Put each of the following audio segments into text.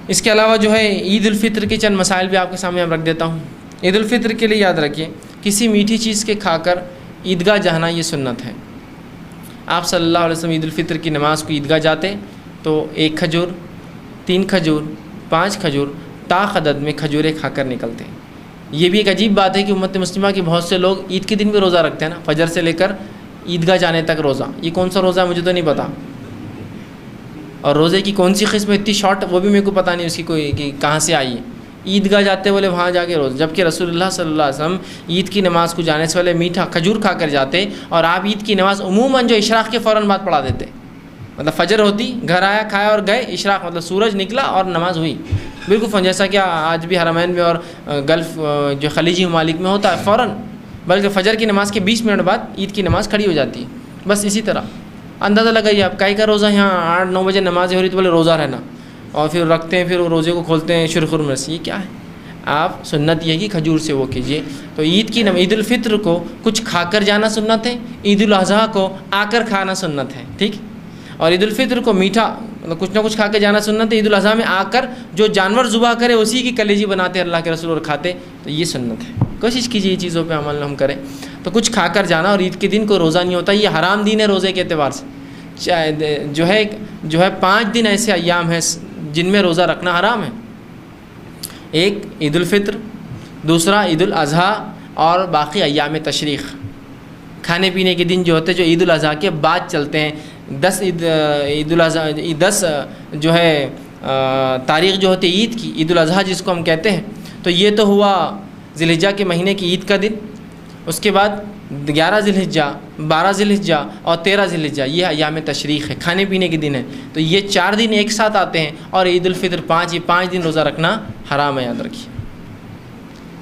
اس کے علاوہ جو ہے عید الفطر کے چند مسائل بھی آپ کے سامنے رکھ دیتا ہوں۔ عید الفطر کے لیے یاد رکھیے کسی میٹھی چیز کے کھا کر عیدگاہ جانا یہ سنت ہے۔ آپ صلی اللہ علیہ وسلم عید الفطر کی نماز کو عیدگاہ جاتے تو 1 کھجور، 3 کھجور، 5 کھجور طاق عدد میں کھجوریں کھا کر نکلتے ہیں۔ یہ بھی ایک عجیب بات ہے کہ امت مسلمہ کے بہت سے لوگ عید کے دن بھی روزہ رکھتے ہیں نا، فجر سے لے کر عیدگاہ جانے تک روزہ۔ یہ کون سا روزہ ہے مجھے تو نہیں پتہ، اور روزے کی کون سی قسم اتنی شارٹ وہ بھی میرے کو پتہ نہیں اس کی کوئی کہ کہاں سے آئی ہے۔ عیدگاہ جاتے بولے وہاں جا کے روزہ، جبکہ رسول اللہ صلی اللہ علیہ وسلم عید کی نماز کو جانے سے پہلے میٹھا کھجور کھا کر جاتے، اور آپ عید کی نماز عموماً جو اشراق کے فوراً بعد پڑھا دیتے، مطلب فجر ہوتی گھر آیا کھایا اور گئے، اشراق مطلب سورج نکلا اور نماز ہوئی بالکل، جیسا کہ آج بھی حرمین میں اور گلف جو خلیجی ممالک میں ہوتا ہے فوراً، بلکہ فجر کی نماز کے 20 منٹ بعد عید کی نماز کھڑی ہو جاتی ہے۔ بس اسی طرح اندازہ لگائیے آپ کائی کا روزہ، یہاں 8-9 بجے نماز ہو رہی تو بولے روزہ رہنا، اور پھر رکھتے ہیں، پھر وہ روزے کو کھولتے ہیں شرخر میں سے، یہ کیا ہے؟ آپ سنت یہ کہ کھجور سے وہ کیجئے۔ تو عید الفطر کو کچھ کھا کر جانا سنت ہے، عید الاضحیٰ کو آ کر کھانا سنت ہے، ٹھیک؟ اور عید الفطر کو میٹھا مطلب کچھ نہ کچھ کھا کے جانا سنت ہے، عید الاضحیٰ میں آ کر جو جانور ذبح کرے اسی کی کلیجی بناتے ہیں اللہ کے رسول اور کھاتے، تو یہ سنت ہے۔ کوشش کیجیے یہ چیزوں پہ عمل ہم کریں، تو کچھ کھا کر جانا، اور عید کے دن کو روزہ نہیں ہوتا، یہ حرام دین ہے روزے کے اعتبار سے۔ جو ہے 5 دن ایسے ایام ہیں جن میں روزہ رکھنا حرام ہے، ایک عید الفطر، دوسرا عید الاضحیٰ، اور باقی ایام تشریق کھانے پینے کے دن جو ہوتے جو عید الاضحیٰ کے بعد چلتے ہیں۔ 10 عید الاضحیٰ 10 جو ہے تاریخ جو ہوتی ہے عید کی، عید الاضحیٰ جس کو ہم کہتے ہیں، تو یہ تو ہوا ذی الحجہ کے مہینے کی عید کا دن، اس کے بعد 11 ذی الحجہ، 12 ذی الحجہ اور 13 ذی الحجہ، یہ ایام تشریق ہے، کھانے پینے کے دن ہے، تو یہ 4 دن ایک ساتھ آتے ہیں، اور عید الفطر 5، یہ 5 دن روزہ رکھنا حرام ہے، یاد رکھیے۔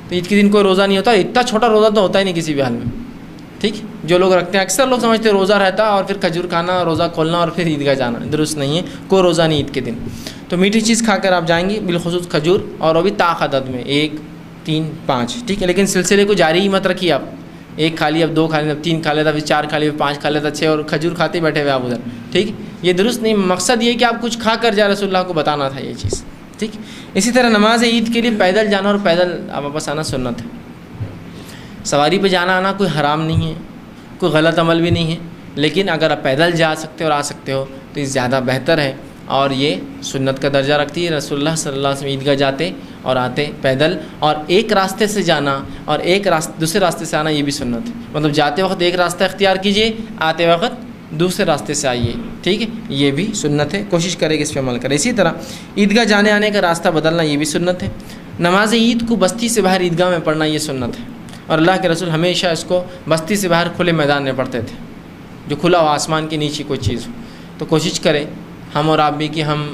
تو عید کے دن کوئی روزہ نہیں ہوتا، اتنا چھوٹا روزہ تو ہوتا ہی نہیں کسی بھی حال میں، ٹھیک؟ جو لوگ رکھتے ہیں اکثر لوگ سمجھتے ہیں روزہ رہتا اور پھر کھجور کھانا، روزہ کھولنا اور پھر عیدگاہ جانا، درست نہیں ہے، کوئی روزہ نہیں عید کے دن۔ تو میٹھی چیز کھا کر آپ جائیں گے، بالخصوص کھجور، اور وہ بھی طاق عدد میں 1، 3، 5، ٹھیک ہے؟ لیکن سلسلے کو جاری ہی مت رکھیے آپ، 1 کھا لی، اب 2 کھا لی، اب 3 کھا لیتا، پھر 4 کھا لی، 5 کھا لیتا، 6 اور کھجور کھاتے بیٹھے ہوئے آپ ادھر، ٹھیک؟ یہ درست نہیں، مقصد یہ کہ آپ کچھ کھا کر جا، رسول اللہ کو بتانا تھا یہ چیز، ٹھیک؟ اسی طرح نماز عید کے لیے پیدل جانا اور پیدل واپس آنا سنت ہے۔ سواری پہ جانا آنا کوئی حرام نہیں ہے، کوئی غلط عمل بھی نہیں ہے، لیکن اگر آپ پیدل جا سکتے ہو اور آ سکتے ہو تو یہ زیادہ بہتر ہے، اور یہ سنت کا درجہ رکھتی ہے۔ رسول اللہ صلی اللہ علیہ وسلم عیدگاہ جاتے اور آتے پیدل، اور ایک راستے سے جانا اور دوسرے راستے سے آنا یہ بھی سنت ہے، مطلب جاتے وقت ایک راستہ اختیار کیجئے، آتے وقت دوسرے راستے سے آئیے، ٹھیک ہے؟ یہ بھی سنت ہے، کوشش کرے کہ اس پہ عمل کرے۔ اسی طرح عیدگاہ جانے آنے کا راستہ بدلنا یہ بھی سنت ہے۔ نماز عید کو بستی سے باہر عیدگاہ میں پڑھنا یہ سنت ہے، اور اللہ کے رسول ہمیشہ اس کو بستی سے باہر کھلے میدان میں پڑھتے تھے، جو کھلا ہو، آسمان کے نیچے کوئی چیز ہو۔ تو کوشش کریں ہم اور آپ بھی کہ ہم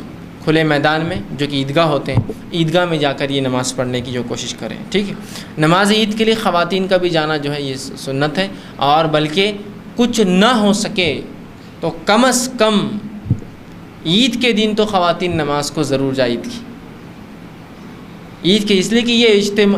کھلے میدان میں جو کہ عیدگاہ ہوتے ہیں، عیدگاہ میں جا کر یہ نماز پڑھنے کی جو کوشش کریں، ٹھیک ہے؟ نماز عید کے لیے خواتین کا بھی جانا جو ہے یہ سنت ہے، اور بلکہ کچھ نہ ہو سکے تو کم از کم عید کے دن تو خواتین نماز کو ضرور جائے عید کے، اس لیے کہ یہ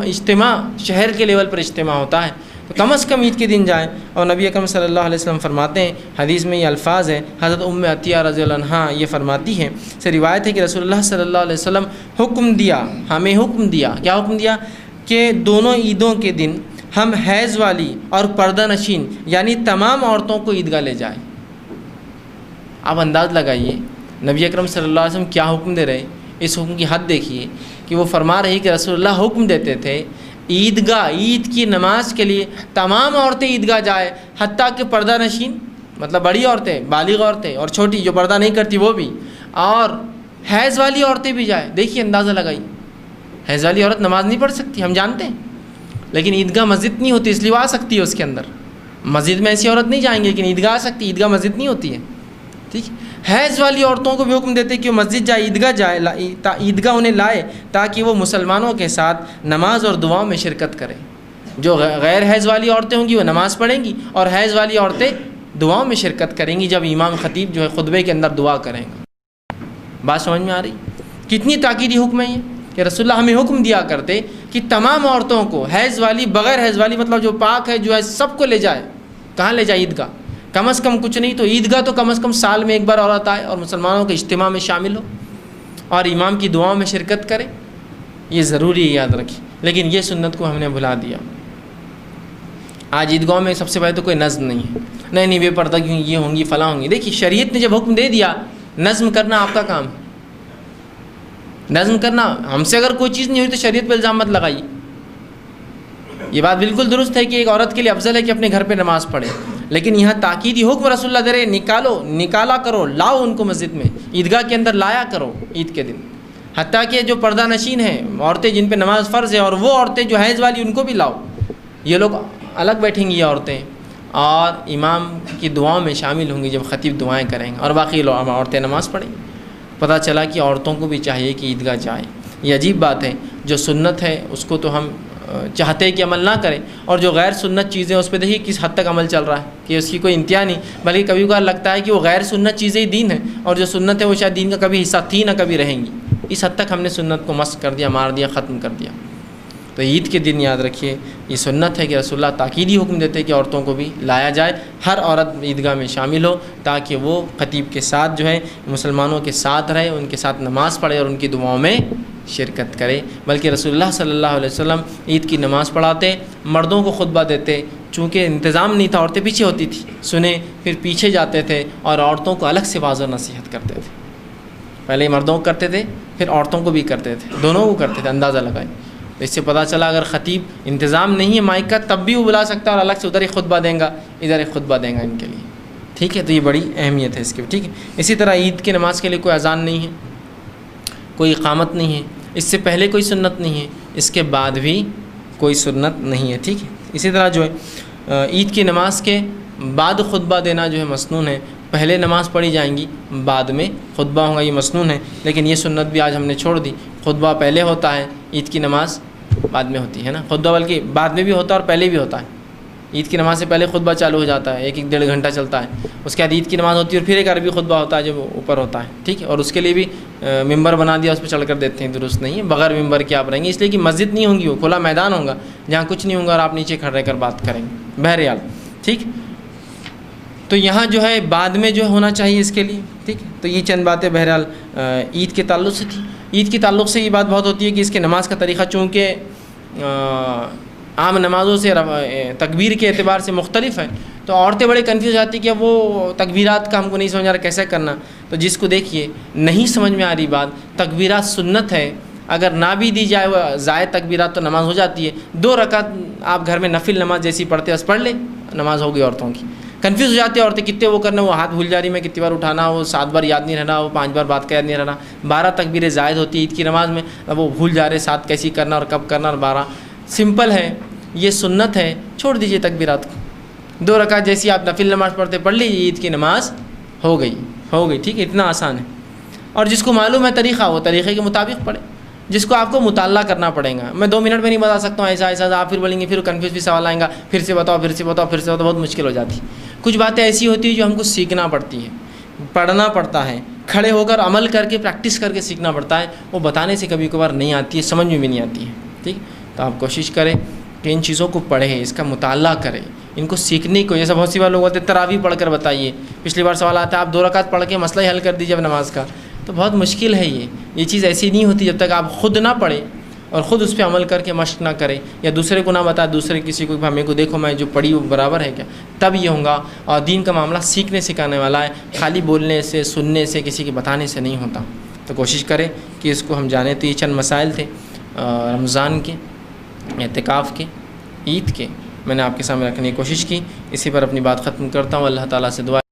اجتماع شہر کے لیول پر اجتماع ہوتا ہے، تو کم از کم عید کے دن جائیں۔ اور نبی اکرم صلی اللہ علیہ وسلم فرماتے ہیں، حدیث میں یہ الفاظ ہیں، حضرت ام عطیہ رضی اللہ عنہا یہ فرماتی ہیں، سے روایت ہے کہ رسول اللہ صلی اللہ علیہ وسلم ہمیں حکم دیا، کیا حکم دیا؟ کہ دونوں عیدوں کے دن ہم حیض والی اور پردہ نشین یعنی تمام عورتوں کو عیدگاہ لے جائیں۔ آپ انداز لگائیے نبی اکرم صلی اللہ علیہ وسلم کیا حکم دے رہے، اس حکم کی حد دیکھیے کہ وہ فرما رہی کہ رسول اللہ حکم دیتے تھے عیدگاہ، عید کی نماز کے لیے تمام عورتیں عیدگاہ جائے، حتیٰ کہ پردہ نشین مطلب بڑی عورتیں، بالغ عورتیں، اور چھوٹی جو پردہ نہیں کرتی وہ بھی، اور حیض والی عورتیں بھی جائیں۔ دیکھیے اندازہ لگائی، حیض والی عورت نماز نہیں پڑھ سکتی، ہم جانتے ہیں، لیکن عیدگاہ مسجد نہیں ہوتی، اس لیے وہ آ سکتی ہے اس کے اندر۔ مسجد میں ایسی عورت نہیں جائیں گی، لیکن عیدگاہ آ سکتی، عیدگاہ مسجد نہیں ہوتی ہے، ٹھیک؟ حیض والی عورتوں کو بھی حکم دیتے کہ وہ مسجد جائے، عیدگاہ جائے، عیدگاہ انہیں لائے تاکہ وہ مسلمانوں کے ساتھ نماز اور دعاؤں میں شرکت کریں۔ جو غیر حیض والی عورتیں ہوں گی وہ نماز پڑھیں گی، اور حیض والی عورتیں دعاؤں میں شرکت کریں گی جب امام خطیب جو ہے خطبے کے اندر دعا کریں گے۔ بات سمجھ میں آ رہی؟ کتنی تاکیدی حکم ہے یہ کہ رسول اللہ ہمیں حکم دیا کرتے کہ تمام عورتوں کو، حیض والی، بغیر حیض والی، مطلب جو پاک ہے جو ہے سب کو لے جائے۔ کہاں لے جائے؟ عیدگاہ، کم از کم کچھ نہیں تو عیدگاہ تو کم از کم سال میں ایک بار عورت آئے اور مسلمانوں کے اجتماع میں شامل ہو۔ اور امام کی دعاؤں میں شرکت کرے، یہ ضروری ہے، یاد رکھیں۔ لیکن یہ سنت کو ہم نے بھلا دیا۔ آج عیدگاہوں میں سب سے پہلے تو کوئی نظم نہیں ہے، نہیں بے پردہ کیوں، یہ ہوں گی فلاں ہوں گی۔ دیکھیے شریعت نے جب حکم دے دیا، نظم کرنا آپ کا کام ہے، نظم کرنا۔ ہم سے اگر کوئی چیز نہیں ہوئی تو شریعت پہ الزام مت لگائیے۔ یہ بات بالکل درست ہے کہ ایک عورت کے لیے افضل ہے کہ اپنے گھر پہ نماز پڑھے، لیکن یہاں تاکیدی حکم رسول اللہ دے رہے، نکالا کرو، لاؤ ان کو مسجد میں، عیدگاہ کے اندر لایا کرو عید کے دن۔ حتیٰ کہ جو پردہ نشین ہیں عورتیں جن پہ نماز فرض ہے، اور وہ عورتیں جو حیض والی، ان کو بھی لاؤ۔ یہ لوگ الگ بیٹھیں گی یہ عورتیں، اور امام کی دعاؤں میں شامل ہوں گی جب خطیب دعائیں کریں گے، اور باقی عورتیں نماز پڑھیں گی۔ پتہ چلا کہ عورتوں کو بھی چاہیے کہ عیدگاہ جائیں۔ یہ عجیب بات ہے، جو سنت ہے اس کو تو ہم چاہتے ہیں کہ عمل نہ کریں، اور جو غیر سنت چیزیں اس پہ دیکھیے کس حد تک عمل چل رہا ہے کہ اس کی کوئی انتہا نہیں، بلکہ کبھی کبھار لگتا ہے کہ وہ غیر سنت چیزیں ہی دین ہیں، اور جو سنت ہے وہ شاید دین کا کبھی حصہ تھی نہ کبھی رہیں گی۔ اس حد تک ہم نے سنت کو مسخ کر دیا، مار دیا، ختم کر دیا۔ تو عید کے دن یاد رکھیے یہ سنت ہے کہ رسول اللہ تاکیدی حکم دیتے کہ عورتوں کو بھی لایا جائے، ہر عورت عیدگاہ میں شامل ہو، تاکہ وہ خطیب کے ساتھ جو ہے مسلمانوں کے ساتھ رہے، ان کے ساتھ نماز پڑھے اور ان کی دعاؤں میں شرکت کرے۔ بلکہ رسول اللہ صلی اللہ علیہ وسلم عید کی نماز پڑھاتے، مردوں کو خطبہ دیتے، چونکہ انتظام نہیں تھا، عورتیں پیچھے ہوتی تھیں، سنیں، پھر پیچھے جاتے تھے اور عورتوں کو الگ سے واعظ و نصیحت کرتے تھے۔ پہلے مردوں کو کرتے تھے، پھر عورتوں کو بھی کرتے تھے، دونوں کو کرتے تھے، اندازہ لگائیں۔ اس سے پتہ چلا اگر خطیب انتظام نہیں ہے مائک کا تب بھی وہ بلا سکتا ہے، اور الگ سے ادھر ایک خطبہ دیں گا، ادھر ایک خطبہ دیں گا ان کے لیے، ٹھیک ہے۔ تو یہ بڑی اہمیت ہے اس کی، ٹھیک ہے۔ اسی طرح عید کی نماز کے لیے کوئی اذان نہیں ہے، کوئی اقامت نہیں ہے، اس سے پہلے کوئی سنت نہیں ہے، اس کے بعد بھی کوئی سنت نہیں ہے، ٹھیک ہے۔ اسی طرح جو ہے عید کی نماز کے بعد خطبہ دینا جو ہے مسنون ہے، پہلے نماز پڑھی جائیں گی، بعد میں خطبہ ہوگا، یہ مسنون ہے۔ لیکن یہ سنت بھی آج ہم نے چھوڑ دی، خطبہ پہلے ہوتا ہے، عید کی نماز بعد میں ہوتی ہے نا۔ خطبہ بلکہ بعد میں بھی ہوتا ہے اور پہلے بھی ہوتا ہے۔ عید کی نماز سے پہلے خطبہ چالو ہو جاتا ہے، 1-1 گھنٹہ چلتا ہے، اس کے بعد عید کی نماز ہوتی ہے، اور پھر ایک عربی خطبہ ہوتا ہے جو اوپر ہوتا ہے، ٹھیک ہے۔ اور اس کے لیے بھی ممبر بنا دیا، اس پہ چڑھ کر دیتے ہیں، درست نہیں ہے۔ بغیر ممبر کے آپ رہیں گے، اس لیے کہ مسجد نہیں ہوں گی، وہ کھلا میدان ہوگا جہاں کچھ نہیں ہوگا اور آپ نیچے کھڑے رہ کر بات کریں گے، بہرحال، ٹھیک۔ تو یہاں جو ہے بعد میں جو ہونا چاہیے اس کے لیے، ٹھیک ہے۔ تو یہ چند باتیں بہرحال عید کے تعلق سے تھی۔ عید کے تعلق سے یہ بات بہت ہوتی ہے کہ اس کے نماز کا طریقہ چونکہ عام نمازوں سے تکبیر کے اعتبار سے مختلف ہے، تو عورتیں بڑے کنفیوز آتی کہ وہ تکبیرات کا ہم کو نہیں سمجھ آ رہا کیسے کرنا۔ تو جس کو دیکھیے نہیں سمجھ میں آ رہی بات، تکبیرات سنت ہے، اگر نہ بھی دی جائے وہ زائد تکبیرات تو نماز ہو جاتی ہے۔ 2 رکعت آپ گھر میں نفل نماز جیسی پڑھتے ہیں بس پڑھ لیں، نماز ہوگی۔ عورتوں کی کنفیوز ہو جاتی ہے عورتیں، کتنے وہ کرنا، وہ ہاتھ بھول جا رہی میں کتنی بار اٹھانا، وہ 7 بار یاد نہیں رہنا، وہ 5 بار بات کا یاد نہیں رہنا، 12 تکبیریں زائد ہوتی ہے عید کی نماز میں، اب وہ بھول جا رہے 7 کیسی کرنا اور کب کرنا، اور 12 سمپل ہے، یہ سنت ہے، چھوڑ دیجئے تکبیرات کو۔ 2 رکعت جیسی آپ نفل نماز پڑھتے پڑھ لیجیے، عید کی نماز ہو گئی، ٹھیک ہے، اتنا آسان ہے۔ اور جس کو معلوم ہے طریقہ، وہ طریقے کے مطابق پڑھے، جس کو آپ کو مطالعہ کرنا پڑے گا۔ میں 2 منٹ میں نہیں بتا سکتا ہوں، ایسا آپ پھر بولیں گے، پھر کنفیوز بھی سوال آئیں گا، پھر سے بتاؤ، بہت مشکل ہو جاتی ہے۔ کچھ باتیں ایسی ہوتی ہیں جو ہم کو سیکھنا پڑتی ہیں، پڑھنا پڑتا ہے، کھڑے ہو کر عمل کر کے پریکٹس کر کے سیکھنا پڑتا ہے، وہ بتانے سے کبھی کبھار نہیں آتی ہے، سمجھ میں بھی نہیں آتی ہے، ٹھیک۔ تو آپ کوشش کریں کہ ان چیزوں کو پڑھیں، اس کا مطالعہ کریں، ان کو سیکھنے کو۔ جیسا بہت سی بار لوگ ہوتے ہیں تراویح پڑھ کر بتائیے، پچھلی بار سوال آتا ہے آپ 2 رکعت پڑھ کے مسئلہ ہی حل کر دیجیے اب نماز کا، تو بہت مشکل ہے۔ یہ چیز ایسی نہیں ہوتی جب تک آپ خود نہ پڑھیں اور خود اس پہ عمل کر کے مشق نہ کریں، یا دوسرے کو نہ بتائے، دوسرے کسی کو ہمیں کو دیکھو میں جو پڑھی وہ برابر ہے کیا، تب یہ ہوگا۔ اور دین کا معاملہ سیکھنے سکھانے والا ہے، خالی بولنے سے، سننے سے، کسی کے بتانے سے نہیں ہوتا۔ تو کوشش کریں کہ اس کو ہم جانیں۔ تو یہ چند مسائل تھے رمضان کے، اعتکاف کے، عید کے، میں نے آپ کے سامنے رکھنے کی کوشش کی، اسی پر اپنی بات ختم کرتا ہوں۔ اللہ تعالیٰ سے دعا